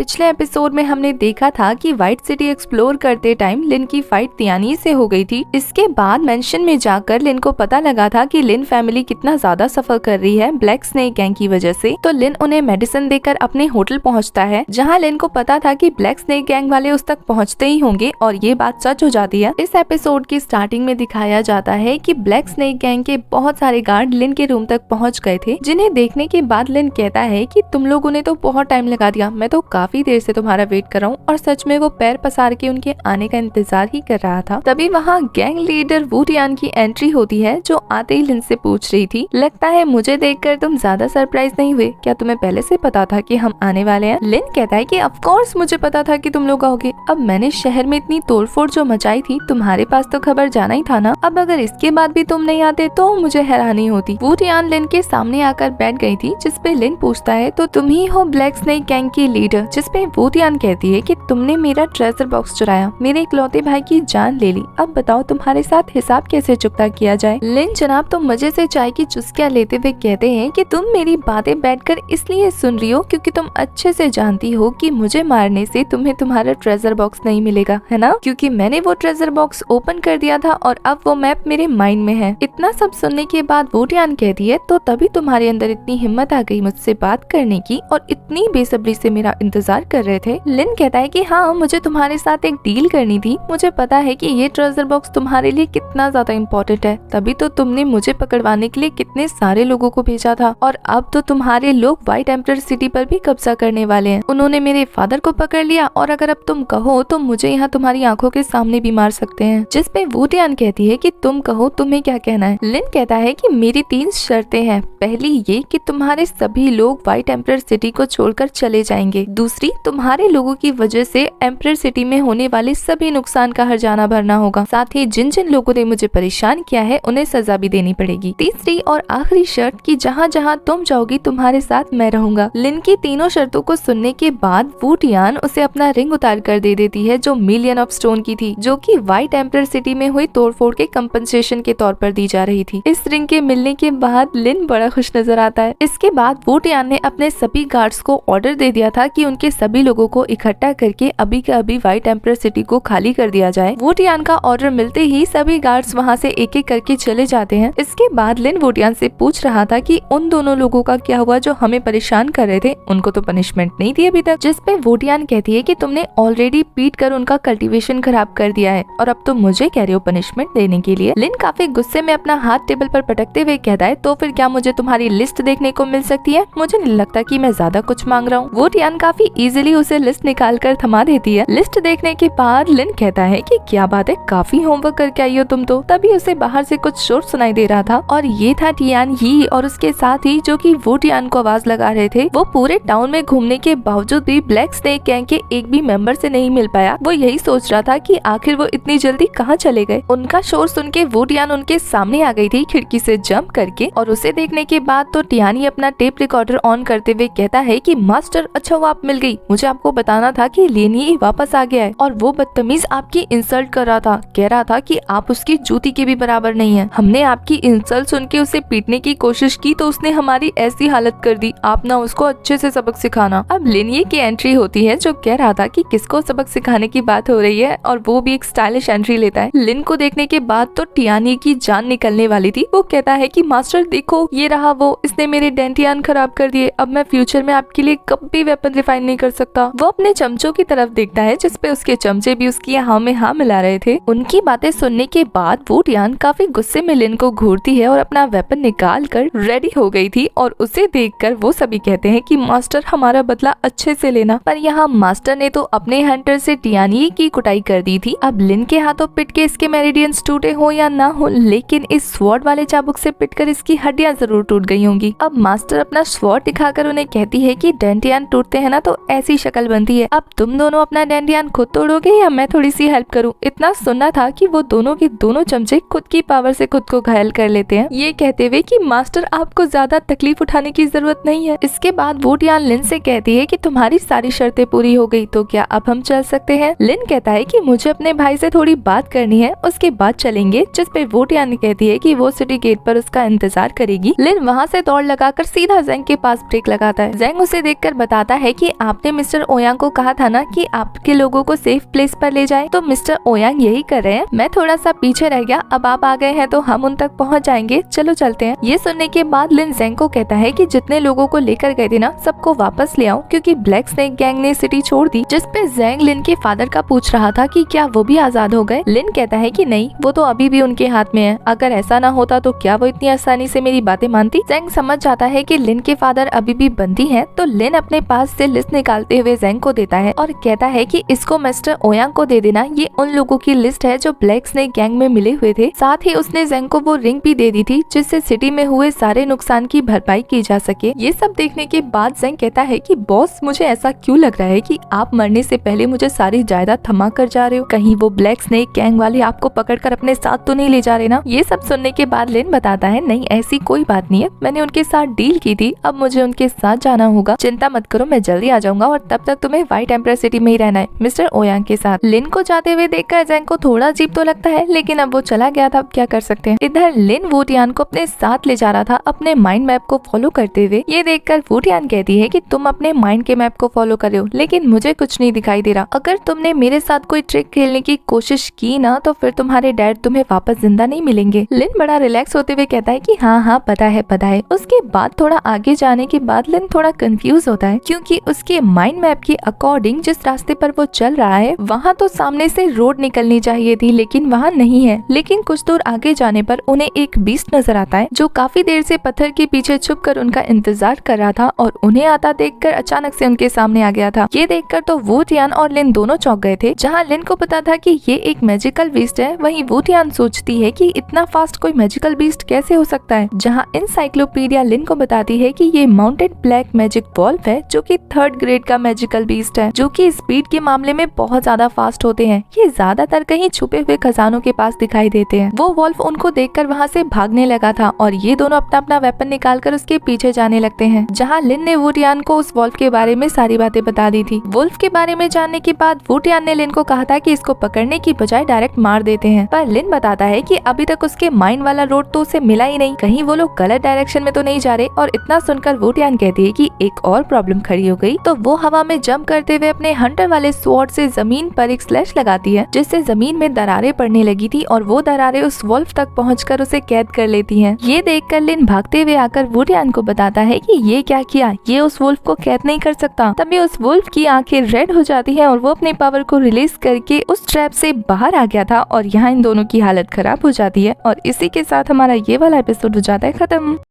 पिछले एपिसोड में हमने देखा था कि व्हाइट सिटी एक्सप्लोर करते टाइम लिन की फाइट टियानी से हो गई थी। इसके बाद मेंशन में जाकर लिन को पता लगा था कि लिन फैमिली कितना ज्यादा सफर कर रही है ब्लैक स्नेक गैंग की वजह से। तो लिन उन्हें मेडिसिन देकर अपने होटल पहुंचता है, जहां लिन को पता था कि ब्लैक स्नेक गैंग वाले उस तक पहुंचते ही होंगे और ये बात सच हो जाती है। इस एपिसोड की स्टार्टिंग में दिखाया जाता है कि ब्लैक स्नेक गैंग के बहुत सारे गार्ड लिन के रूम तक पहुंच गए थे, जिन्हें देखने के बाद लिन कहता है कि तुम लोगों ने तो बहुत टाइम लगा दिया, मैं तो काफी देर से तुम्हारा वेट कर रहा हूँ। और सच में वो पैर पसार के उनके आने का इंतजार ही कर रहा था। तभी वहाँ गैंग लीडर वू टियान की एंट्री होती है, जो आते ही लिन से पूछ रही थी, लगता है मुझे देखकर तुम ज्यादा सरप्राइज नहीं हुए, क्या तुम्हें पहले से पता था कि हम आने वाले हैं? लिन कहता है कि ऑफ कोर्स मुझे पता था कि तुम लोग आओगे। अब मैंने शहर में इतनी तोड़फोड़ जो मचाई थी, तुम्हारे पास तो खबर जाना ही था ना। अब अगर इसके बाद भी तुम नहीं आते तो मुझे हैरानी होती। वू टियान लिन के सामने आकर बैठ गई थी, जिसपे लिन पूछता है, तो तुम ही हो ब्लैक स्नेक गैंग की लीडर? जिसपे वू टियान कहती है कि तुमने मेरा ट्रेजर बॉक्स चुराया, मेरे इकलौते भाई की जान ले ली, अब बताओ तुम्हारे साथ हिसाब कैसे चुकता किया जाए? लिन जनाब तो मजे से चाय की चुस्कियां लेते हुए कहते हैं कि तुम मेरी बातें बैठकर इसलिए सुन रही हो क्योंकि तुम अच्छे से जानती हो कि मुझे मारने से तुम्हें तुम्हारा ट्रेजर बॉक्स नहीं मिलेगा, है ना? क्योंकि मैंने वो ट्रेजर बॉक्स ओपन कर दिया था और अब वो मैप मेरे माइंड में है। इतना सब सुनने के बाद वू टियान कहती है, तो तभी तुम्हारे अंदर इतनी हिम्मत आ गई मुझसे बात करने की और इतनी बेसब्री से मेरा इंतजार कर रहे थे? लिन कहता है कि हाँ, मुझे तुम्हारे साथ एक डील करनी थी। मुझे पता है कि ये ट्रेजर बॉक्स तुम्हारे लिए कितना ज्यादा इम्पोर्टेंट है, तभी तो तुमने मुझे पकड़वाने के लिए कितने सारे लोगों को भेजा था। और अब तो तुम्हारे लोग व्हाइट एम्परर सिटी पर भी कब्जा करने वाले हैं। उन्होंने मेरे फादर को पकड़ लिया और अगर अब तुम कहो तो मुझे यहाँ तुम्हारी आंखों के सामने भी मार सकते हैं। जिसपे वू टियान कहती है कि तुम कहो, तुम्हें क्या कहना है? लिन कहता है कि मेरी 3 शर्तें हैं। पहली ये कि तुम्हारे सभी लोग व्हाइट एम्परर सिटी को छोड़कर चले जाएंगे। दूसरी, तुम्हारे लोगों की वजह से एम्परर सिटी में होने वाले सभी नुकसान का हर्जाना भरना होगा। साथ ही जिन जिन लोगों ने मुझे परेशान किया है उन्हें सजा भी देनी पड़ेगी। तीसरी और आखिरी शर्त कि जहाँ जहाँ तुम जाओगी तुम्हारे साथ मैं रहूंगा। लिन की तीनों शर्तों को सुनने के बाद वू टियान उसे अपना रिंग उतार कर दे देती है, जो मिलियन ऑफ स्टोन की थी, जो कि व्हाइट एम्परर सिटी में हुई तोड़फोड़ के कंपनसेशन के तौर पर दी जा रही थी। इस रिंग के मिलने के बाद लिन बड़ा खुश नजर आता है। इसके बाद वू टियान ने अपने सभी गार्ड्स को ऑर्डर दे दिया था कि उनके सभी लोगों को इकट्ठा करके अभी के अभी व्हाइट एम्परर सिटी को खाली कर दिया जाए। वू टियान का ऑर्डर मिलते ही सभी गार्ड्स वहाँ से एक एक करके चले जाते हैं। इसके बाद लिन वू टियान से पूछ रहा था कि उन दोनों लोगों का क्या हुआ जो हमें परेशान कर रहे थे, उनको तो पनिशमेंट नहीं दी अभी तक। जिसपे वू टियान कहती है कि तुमने ऑलरेडी पीट कर उनका कल्टीवेशन खराब कर दिया है और अब तुम मुझे कह रहे हो पनिशमेंट देने के लिए। लिन काफी गुस्से में अपना हाथ टेबल पर पटकते हुए कहता है, तो फिर क्या मुझे तुम्हारी लिस्ट देखने को मिल सकती है? मुझे नहीं लगता कि मैं ज्यादा कुछ मांग रहा हूँ। वू टियान काफी इजीली उसे लिस्ट निकाल कर थमा देती है। लिस्ट देखने के बाद लिन कहता है कि क्या बात है, काफी होमवर्क करके आई हो तुम तो। तभी उसे बाहर से कुछ शोर सुनाई दे रहा था और ये था टियान ही और उसके साथ ही जो कि वू टियान को आवाज लगा रहे थे। वो पूरे टाउन में घूमने के बावजूद भी ब्लैक स्नेक गैंग के एक भी मेंबर से नहीं मिल पाया। वो यही सोच रहा था कि आखिर वो इतनी जल्दी कहाँ चले गए। उनका शोर सुन के वू टियान उनके सामने आ गई थी खिड़की से जंप करके, और उसे देखने के बाद तो टियान ही अपना टेप रिकॉर्डर ऑन करते हुए कहता है कि मास्टर, अच्छा वो आप मिल गई। मुझे आपको बताना था कि लेनी वापस आ गया है और वो बदतमीज आपकी इंसल्ट कर रहा था, कह रहा था कि आप उसकी जूती के भी बराबर नहीं है। हमने आपकी इंसल्ट सुन के उसे पीटने की कोशिश की तो उसने हमारी ऐसी हालत कर दी, आप ना उसको अच्छे से सबक सिखाना। अब लिनिये की एंट्री होती है, जो कह रहा था कि किसको सबक सिखाने की बात हो रही है, और वो भी एक स्टाइलिश एंट्री लेता है। लिन को देखने के बाद तो टियानी की जान निकलने वाली थी। वो कहता है कि मास्टर देखो, ये रहा वो, इसने मेरे डेंटियान खराब कर दिए। अब मैं फ्यूचर में आपके लिए कभी वेपन रिफाइन नहीं कर सकता। वो अपने चमचों की तरफ देखता है, जिसपे उसके चमचे भी उसकी हाँ में हाँ मिला रहे थे। उनकी बातें सुनने के बाद वू टियान काफी गुस्से में लिन को घूरती है और अपना वेपन निकाल कर रेडी हो गई थी, और उसे देखकर वो सभी कहते हैं कि मास्टर हमारा बदला अच्छे से लेना। पर यहाँ मास्टर ने तो अपने हंटर से टियानी की कुटाई कर दी थी। अब लिन के हाथों पिट के इसके मेरिडियंस टूटे हो या ना हो, लेकिन इस स्वॉर्ड वाले चाबुक से पिटकर इसकी हड्डियां जरूर टूट गई होंगी। अब मास्टर अपना स्वॉर्ड दिखाकर उन्हें कहती है कि डेंटियान टूटते हैं ना तो ऐसी शक्ल बनती है। अब तुम दोनों अपना डेंटियान खुद तोड़ोगे या मैं थोड़ी सी हेल्प करूं? इतना सुनना था कि वो दोनों के दोनों चमचे खुद की पावर से खुद को घायल कर लेते हैं, ये कहते हुए कि मास्टर आपको ज्यादा तकलीफ उठाने की जरूरत नहीं है। इसके बाद वू टियान लिन से कहती है कि तुम्हारी सारी शर्तें पूरी हो गई, तो क्या अब हम चल सकते हैं? लिन कहता है कि मुझे अपने भाई से थोड़ी बात करनी है, उसके बाद चलेंगे। जिसपे वू टियान कहती है कि वो सिटी गेट पर उसका इंतजार करेगी। लिन वहाँ से दौड़ लगाकर सीधा ज़ेंग के पास ब्रेक लगाता है। ज़ेंग उसे देखकर बताता है कि आपने मिस्टर ओयांग को कहा था ना कि आपके लोगों को सेफ प्लेस पर ले जाए, तो मिस्टर ओयांग यही कर रहे हैं। मैं थोड़ा सा पीछे रह गया, अब आप आ गए हैं तो हम उन तक पहुंच जाएंगे, चलो चलते हैं। ये सुनने के बाद लिन ज़ेंग को कहता है कि जितने लोगों को लेकर गए थे ना सबको वापस ले आओ, क्योंकि ब्लैक स्नेक गैंग ने सिटी छोड़ दी। जिस पे ज़ेंग लिन के फादर का पूछ रहा था कि क्या वो भी आजाद हो गए। लिन कहता है कि नहीं, वो तो अभी भी उनके हाथ में है, अगर ऐसा ना होता तो क्या वो इतनी आसानी से मेरी बातें मानती। ज़ेंग समझ जाता है कि लिन के फादर अभी भी बंदी हैं, तो लिन अपने पास से लिस्ट निकालते हुए ज़ेंग को देता है और कहता है कि इसको मिस्टर ओयांग को दे देना, ये उन लोगों की लिस्ट है जो ब्लैक स्नेक गैंग में मिले हुए थे। साथ ही उसने ज़ेंग को वो रिंग भी दे दी थी जिससे सिटी में हुए सारे नुकसान की भरपाई की जा सके। ये सब देखने के बाद ज़ेंग कहता है कि बॉस, मुझे ऐसा क्यों लग रहा है कि आप मरने से पहले मुझे सारी जायदाद थमा कर जा रहे हो, कहीं वो ब्लैक स्नेक गैंग वाले आपको पकड़कर अपने साथ तो नहीं ले जा रहे ना। ये सब सुनने के बाद लिन बताता है, नहीं ऐसी कोई बात नहीं है, मैंने उनके साथ डील की थी, अब मुझे उनके साथ जाना होगा, चिंता मत करो, मैं जल्दी आ जाऊंगा और तब तक तुम्हें व्हाइट एम्परर सिटी में ही रहना है मिस्टर ओयांग के साथ। लिन को जाते हुए देखकर ज़ेंग को थोड़ा अजीब तो लगता है, लेकिन अब वो चला गया था, अब क्या कर सकते हैं। इधर लिन वुटियान को अपने साथ ले जा रहा था अपने माइंड मैप को फॉलो करते हुए। ये देखकर वुटियान कहती है कि तुम अपने माइंड के मैप को फॉलो कर रहे हो, लेकिन मुझे कुछ नहीं दिखाई दे रहा। अगर तुमने मेरे साथ कोई ट्रिक खेलने की कोशिश की ना तो फिर तुम्हारे डैड तुम्हें वापस जिंदा नहीं मिलेंगे। लिन बड़ा रिलैक्स होते हुए कहता है कि हाँ हाँ पता है पता है। उसके बाद थोड़ा आगे जाने के बाद लिन थोड़ा कंफ्यूज होता है, क्योंकि उसके माइंड मैप के अकॉर्डिंग जिस रास्ते पर वो चल रहा है वहाँ तो सामने से रोड निकलनी चाहिए थी, लेकिन वहाँ नहीं है। लेकिन कुछ दूर आगे जाने पर उन्हें एक बीस्ट नजर आता है जो काफी देर से पत्थर के पीछे छुपकर उनका इंतजार कर रहा था और उन्हें आता देखकर अचानक से उनके सामने आ गया था। ये देखकर तो वुटियान और लिन दोनों चौंक गए थे। जहाँ लिन को पता था कि ये एक मैजिकल बीस्ट है, वहीं वुटियान सोचती है कि इतना फास्ट कोई मैजिकल बीस्ट कैसे हो सकता है। जहाँ इंसाइक्लोपीडिया लिन को बताती है कि ये माउंटेड ब्लैक मैजिक वॉल्फ है जो कि 3rd ग्रेड का मैजिकल बीस्ट है, जो कि स्पीड के मामले में बहुत ज्यादा फास्ट होते हैं। ये ज्यादातर कहीं छुपे हुए खजानों के पास दिखाई देते हैं। वो वॉल्फ उनको देखकर वहाँ से भागने लगा था और ये दोनों अपना अपना वेपन निकालकर उसके पीछे जाने लगते हैं। जहाँ लिन ने वुटियान को उस वॉल्फ के बारे में सारी बातें बता दी थी। वुल्फ के बारे में जानने के बाद वुटियान ने लिन को कहा था कि इसको पकड़ने की बजाय डायरेक्ट मार देते हैं, पर लिन बताता है कि अभी तक उसके माइंड वाला रोड तो उसे मिला ही नहीं, कहीं वो लोग गलत डायरेक्शन में तो नहीं जा रहे। और इतना सुनकर वुटियान कहती है कि एक और प्रॉब्लम खड़ी हो गई। तो वो हवा में जंप करते हुए अपने हंटर वाले स्वॉर्ड से जमीन पर एक स्लैश लगाती है, जिससे जमीन में दरारें पड़ने लगी थी और वो दरारें उस वुल्फ तक पहुंचकर उसे कैद कर लेती हैं। ये देखकर लिन भागते हुए आकर वुटियान को बताता है कि ये क्या किया, ये उस वुल्फ को कैद नहीं कर सकता। तभी उस वुल्फ की आंखें रेड हो जाती है और वो अपने पावर को रिलीज करके उस ट्रैप से बाहर आ गया था और यहाँ इन दोनों की हालत खराब हो जाती है। और इसी के साथ हमारा ये वाला एपिसोड हो जाता है खत्म।